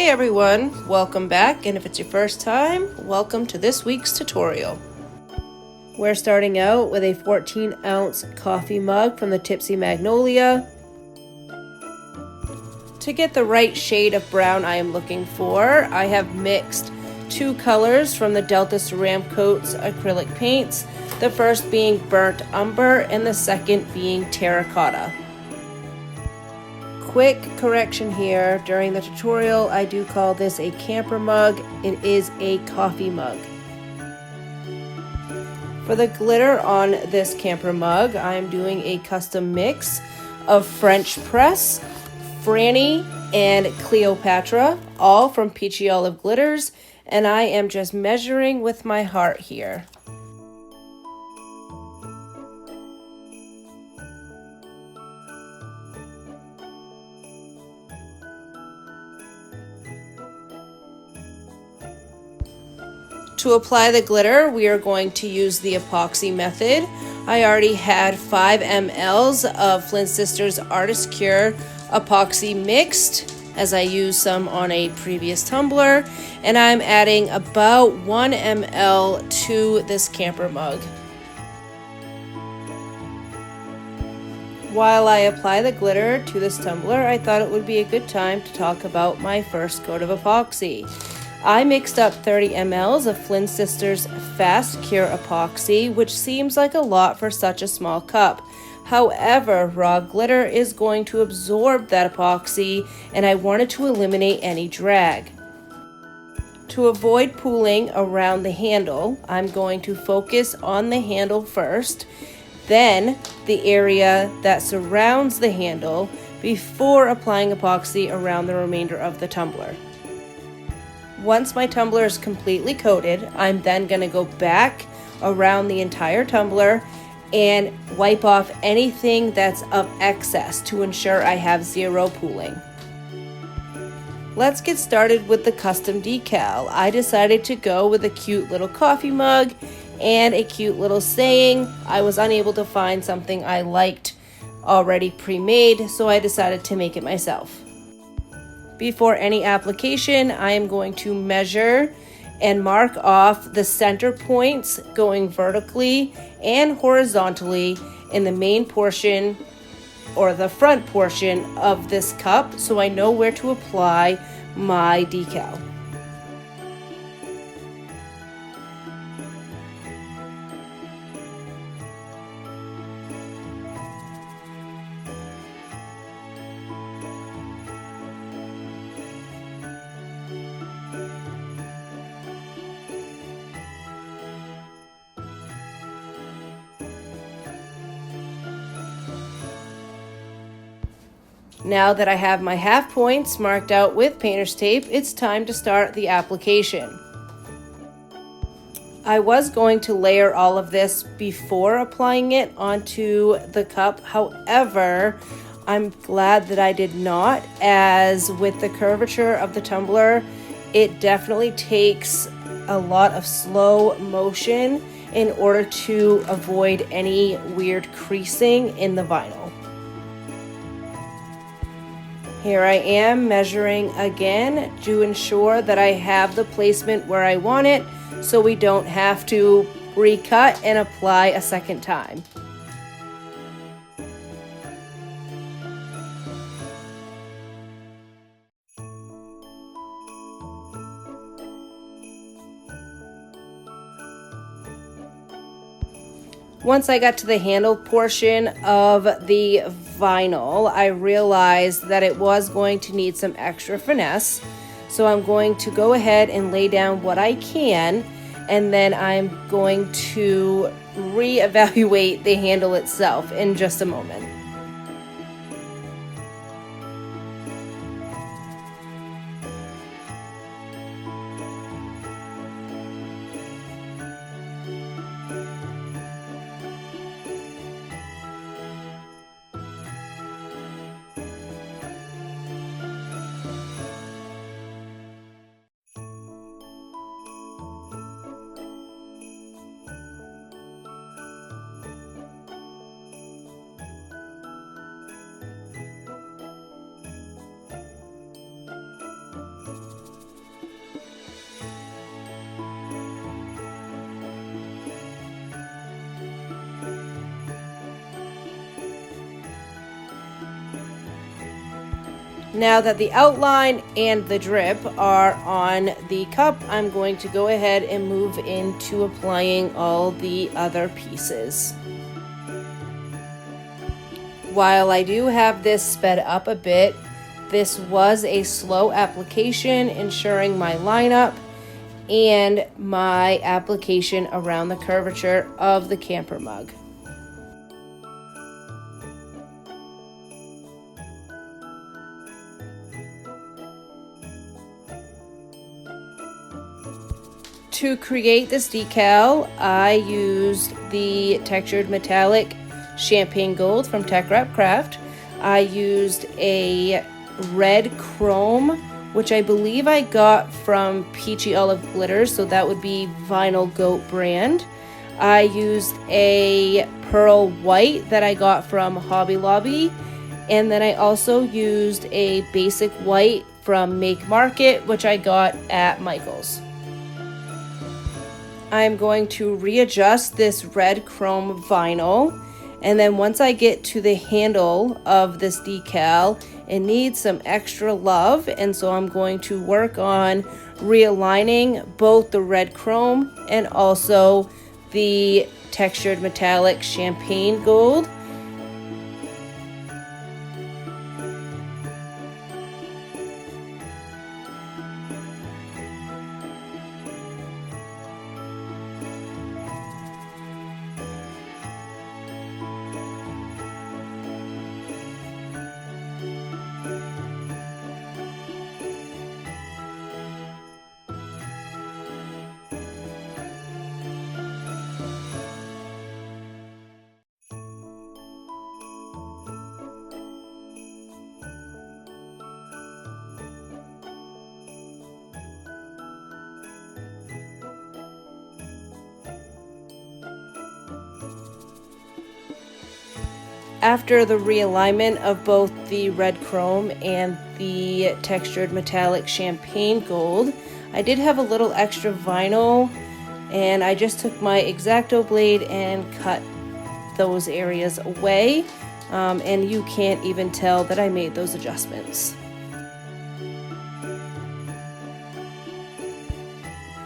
Hey everyone, welcome back, and if it's your first time, welcome to this week's tutorial. We're starting out with a 14-ounce coffee mug from the Tipsy Magnolia. To get the right shade of brown I am looking for, I have mixed two colors from the Delta Ceramcoat's acrylic paints, the first being burnt umber and the second being terracotta. Quick correction here, during the tutorial I do call this a camper mug. It is a coffee mug. For the glitter on this camper mug, I'm doing a custom mix of French press, Frannie, and Cleopatra, all from Peachy Olive Glitters, and I am just measuring with my heart here. To apply the glitter, we are going to use the epoxy method. I already had 5 ml of Flynn Sisters Artist Cure epoxy mixed, as I used some on a previous tumbler, and I'm adding about 1 ml to this camper mug. While I apply the glitter to this tumbler, I thought it would be a good time to talk about my first coat of epoxy. I mixed up 30 ml of Flynn Sisters Fast Cure Epoxy, which seems like a lot for such a small cup. However, raw glitter is going to absorb that epoxy, and I wanted to eliminate any drag. To avoid pooling around the handle, I'm going to focus on the handle first, then the area that surrounds the handle before applying epoxy around the remainder of the tumbler. Once my tumbler is completely coated, I'm then going to go back around the entire tumbler and wipe off anything that's of excess to ensure I have zero pooling. Let's get started with the custom decal. I decided to go with a cute little coffee mug and a cute little saying. I was unable to find something I liked already pre-made, so I decided to make it myself. Before any application, I am going to measure and mark off the center points going vertically and horizontally in the main portion or the front portion of this cup, so I know where to apply my decal. Now that I have my half points marked out with painter's tape, it's time to start the application. I was going to layer all of this before applying it onto the cup. However, I'm glad that I did not, as with the curvature of the tumbler, it definitely takes a lot of slow motion in order to avoid any weird creasing in the vinyl. Here I am measuring again to ensure that I have the placement where I want it, so we don't have to recut and apply a second time. Once I got to the handle portion of the vinyl, I realized that it was going to need some extra finesse. So I'm going to go ahead and lay down what I can, and then I'm going to reevaluate the handle itself in just a moment. Now that the outline and the drip are on the cup, I'm going to go ahead and move into applying all the other pieces. While I do have this sped up a bit, this was a slow application, ensuring my lineup and my application around the curvature of the camper mug. To create this decal, I used the textured metallic champagne gold from TeckWrapCraft. I used a red chrome, which I believe I got from Peachy Olive Glitters, so that would be Vinyl Goat brand. I used a pearl white that I got from Hobby Lobby, and then I also used a basic white from Make Market, which I got at Michael's. I'm going to readjust this red chrome vinyl, and then once I get to the handle of this decal, it needs some extra love, and so I'm going to work on realigning both the red chrome and also the textured metallic champagne gold. After the realignment of both the red chrome and the textured metallic champagne gold, I did have a little extra vinyl, and I just took my X-Acto blade and cut those areas away, and you can't even tell that I made those adjustments.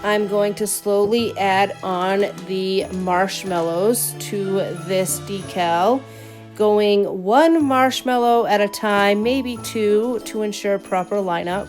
I'm going to slowly add on the marshmallows to this decal, going one marshmallow at a time, maybe two, to ensure proper lineup.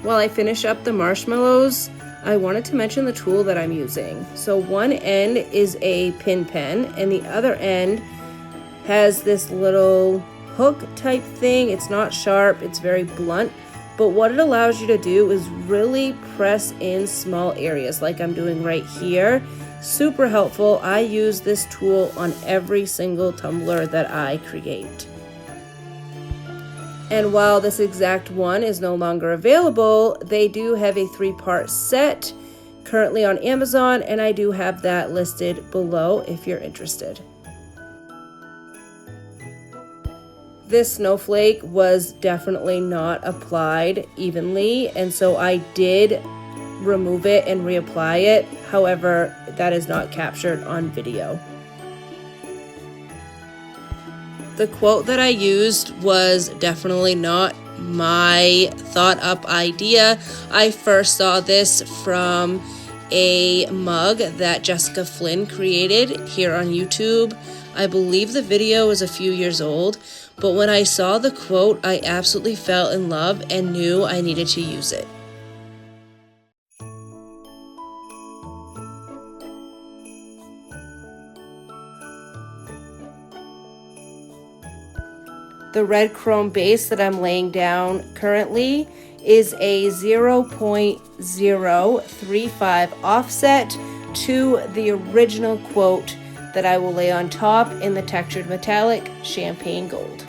While I finish up the marshmallows, I wanted to mention the tool that I'm using. So one end is a pin pen and the other end has this little hook type thing. It's not sharp, it's very blunt, but what it allows you to do is really press in small areas like I'm doing right here. Super helpful. I use this tool on every single tumbler that I create. And while this exact one is no longer available, they do have a 3-part set currently on Amazon, and I do have that listed below if you're interested. This snowflake was definitely not applied evenly, and so I did remove it and reapply it. However, that is not captured on video. The quote that I used was definitely not my thought up idea. I first saw this from a mug that Jessica Flynn created here on YouTube. I believe the video is a few years old, but when I saw the quote, I absolutely fell in love and knew I needed to use it. The red chrome base that I'm laying down currently is a 0.035 offset to the original quote that I will lay on top in the textured metallic champagne gold.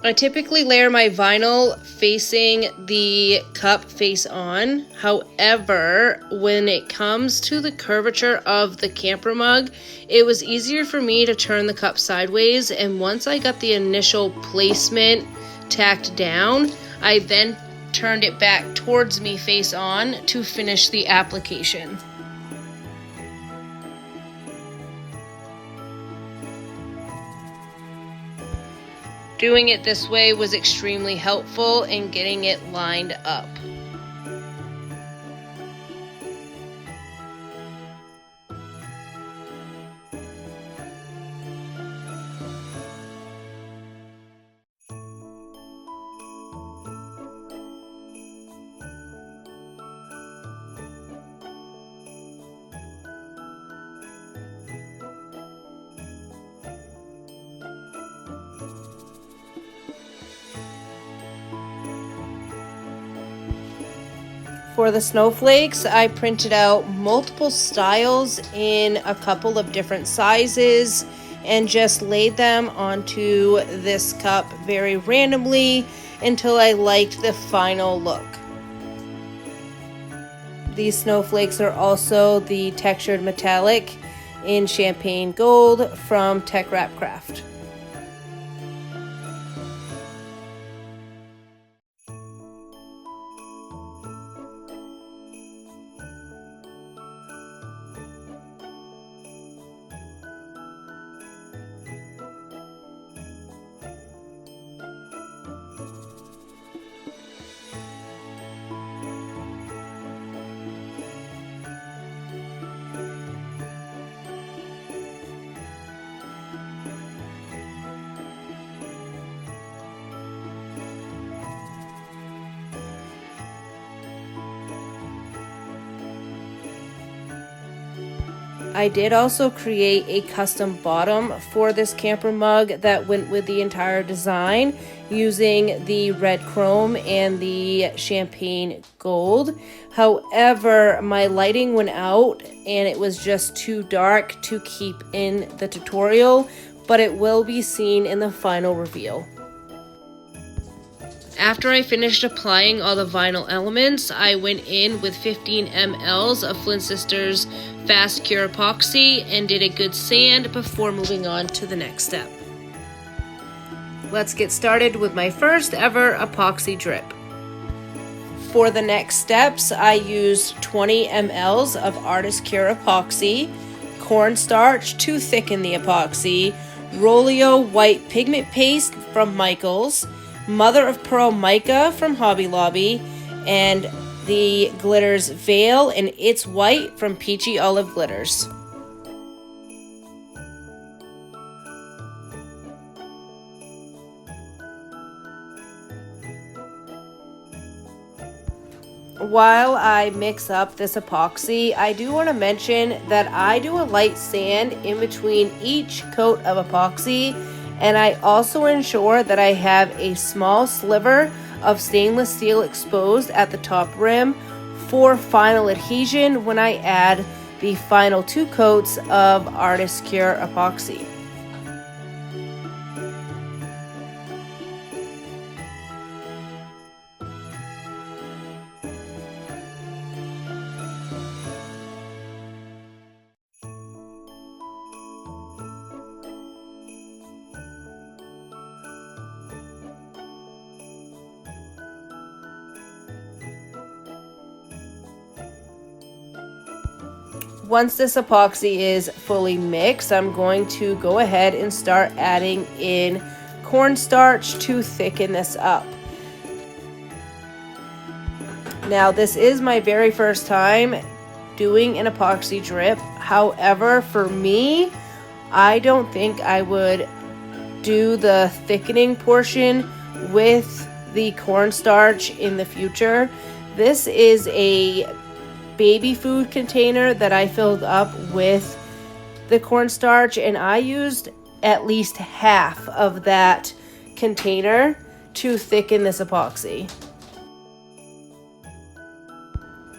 I typically layer my vinyl facing the cup face on. However, when it comes to the curvature of the camper mug, it was easier for me to turn the cup sideways, and once I got the initial placement tacked down, I then turned it back towards me face on to finish the application. Doing it this way was extremely helpful in getting it lined up. For the snowflakes, I printed out multiple styles in a couple of different sizes and just laid them onto this cup very randomly until I liked the final look. These snowflakes are also the textured metallic in champagne gold from TeckWrapCraft. I did also create a custom bottom for this camper mug that went with the entire design using the red chrome and the champagne gold. However, my lighting went out and it was just too dark to keep in the tutorial, but it will be seen in the final reveal. After I finished applying all the vinyl elements, I went in with 15 mLs of Flynn Sisters Fast Cure Epoxy and did a good sand before moving on to the next step. Let's get started with my first ever epoxy drip. For the next steps, I used 20 mLs of Artist Cure Epoxy, cornstarch to thicken the epoxy, Rolio white pigment paste from Michaels, Mother of Pearl Mica from Hobby Lobby, and the glitters Veil and It's White from Peachy Olive Glitters. While I mix up this epoxy, I do want to mention that I do a light sand in between each coat of epoxy, and I also ensure that I have a small sliver of stainless steel exposed at the top rim for final adhesion when I add the final 2 coats of Artist Cure Epoxy. Once this epoxy is fully mixed, I'm going to go ahead and start adding in cornstarch to thicken this up. Now, this is my very first time doing an epoxy drip. However, for me, I don't think I would do the thickening portion with the cornstarch in the future. This is a baby food container that I filled up with the cornstarch, and I used at least half of that container to thicken this epoxy.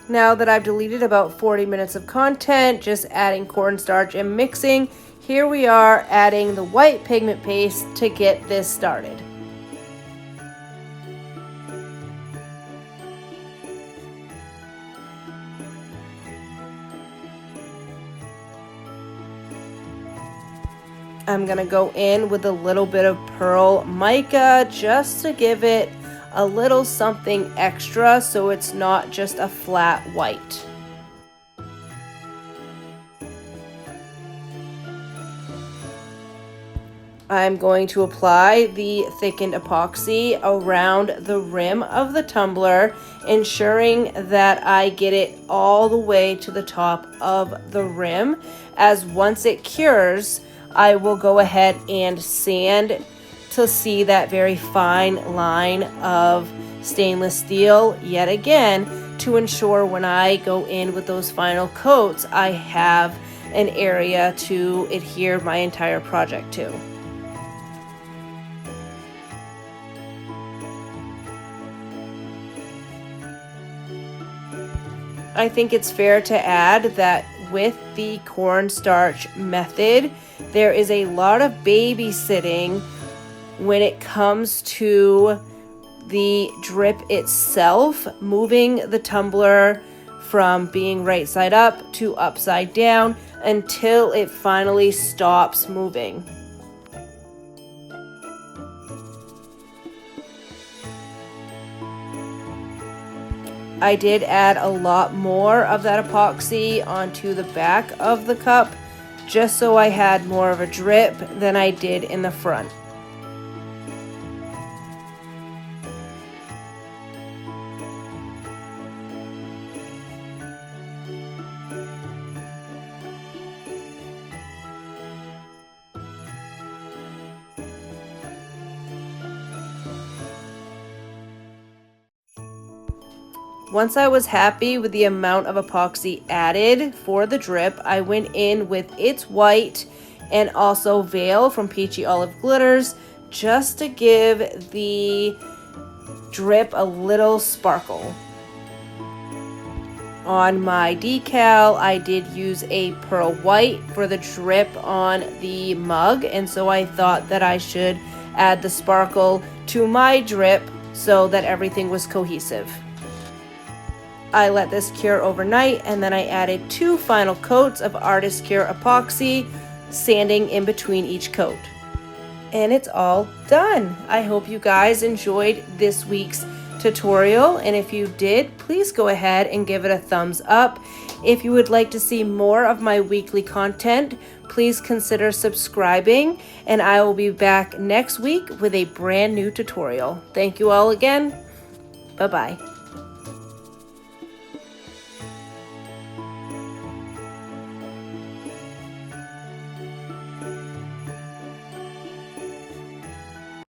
Now that I've deleted about 40 minutes of content, just adding cornstarch and mixing, here we are adding the white pigment paste to get this started. I'm gonna go in with a little bit of Pearl Mica just to give it a little something extra so it's not just a flat white. I'm going to apply the thickened epoxy around the rim of the tumbler, ensuring that I get it all the way to the top of the rim, as once it cures, I will go ahead and sand to see that very fine line of stainless steel yet again, to ensure when I go in with those final coats, I have an area to adhere my entire project to. I think it's fair to add that with the cornstarch method, there is a lot of babysitting when it comes to the drip itself, moving the tumbler from being right side up to upside down until it finally stops moving. I did add a lot more of that epoxy onto the back of the cup, just so I had more of a drip than I did in the front. Once I was happy with the amount of epoxy added for the drip, I went in with It's White and also Veil from Peachy Olive Glitters just to give the drip a little sparkle. On my decal, I did use a pearl white for the drip on the mug, and so I thought that I should add the sparkle to my drip so that everything was cohesive. I let this cure overnight, and then I added 2 final coats of Artist Cure epoxy, sanding in between each coat. And it's all done. I hope you guys enjoyed this week's tutorial, and if you did, please go ahead and give it a thumbs up. If you would like to see more of my weekly content, please consider subscribing, and I will be back next week with a brand new tutorial. Thank you all again. Bye-bye.